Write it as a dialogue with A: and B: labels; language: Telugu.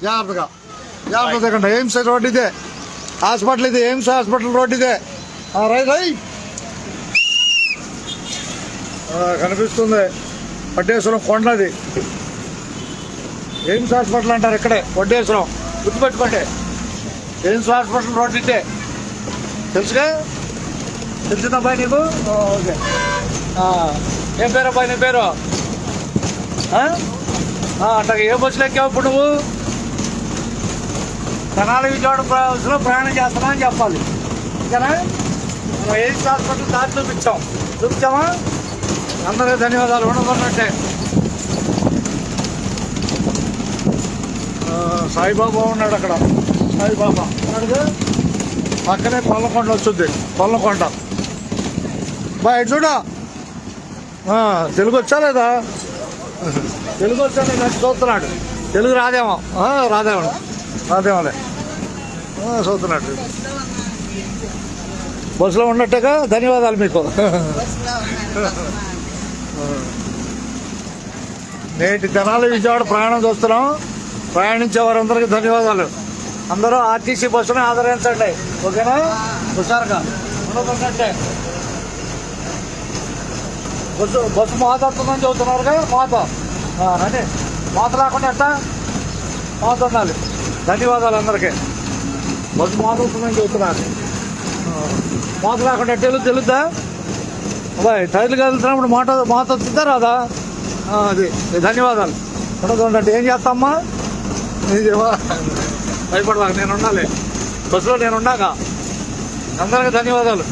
A: జాగ్రత్తగా జాగ్రత్త దిగండి. ఎయిమ్స్ రోడ్ ఇదే, హాస్పిటల్ ఇది, ఎయిమ్స్ హాస్పిటల్ రోడ్ ఇదే. రై రై కనిపిస్తుంది వడ్డేశ్వరం కొండది. ఎయిమ్స్ హాస్పిటల్ అంటారు ఇక్కడే, వడ్డేశ్వరం. గుర్తుపెట్టుకోండి, ఎయిమ్స్ హాస్పిటల్ రోడ్ ఇదే. తెలుసుగా? తెలిసిందబ్బాయి నీకు? ఓకే. ఏం పేరు అబ్బాయి నీ పేరు? అట్లా ఏ బస్సులో ఎక్కావు ఇప్పుడు నువ్వు? తెనాలి విజయవాడ బస్సులో ప్రయాణం చేస్తున్నా అని చెప్పాలి. ఓకేనా? ఎయిమ్స్ హాస్పిటల్ దారి చూపించామా? అందరికీ ధన్యవాదాలు. ఉండబడినట్టే. సాయిబాబా ఉన్నాడు అక్కడ. సాయిబాబా ఉన్నాడుగా, పక్కనే కొల్లకొండ వచ్చింది. కొల్లకొండ బాయ్ చూడ. తెలుగు వచ్చా లేదా? తెలుగు వచ్చా లేదా చూస్తున్నాడు. తెలుగు రాదేమో రాదేమోలే చూస్తున్నాడు. బస్సులో ఉన్నట్టుగా. ధన్యవాదాలు మీకు. నేటి తెనాలి విజయవాడ ప్రయాణం చూస్తున్నాం. ప్రయాణించే వారందరికీ ధన్యవాదాలు. అందరూ ఆర్టీసీ బస్సును ఆదరించండి. ఓకేనా? హుషారుగా ఉండదంటే బస్సు మాత వస్తుందని చెబుతున్నారుగా. మాత రండి. మాత లేకుండా ఎట్టా? మాత ఉండాలి. ధన్యవాదాలు అందరికీ. బస్సు మాత వస్తుందని చెబుతున్నారు. మాత లేకుండా తెలుద్దా అబ్బాయి? టైర్లు కదులుతున్నప్పుడు మాత వస్తుందా రాదా? అది. ధన్యవాదాలు. ఉండదంటే ఏం చేస్తామ్మా? భయపడదా? నేను ఉండాలి బస్సులో, నేను ఉన్నాక. అందరికీ ధన్యవాదాలు.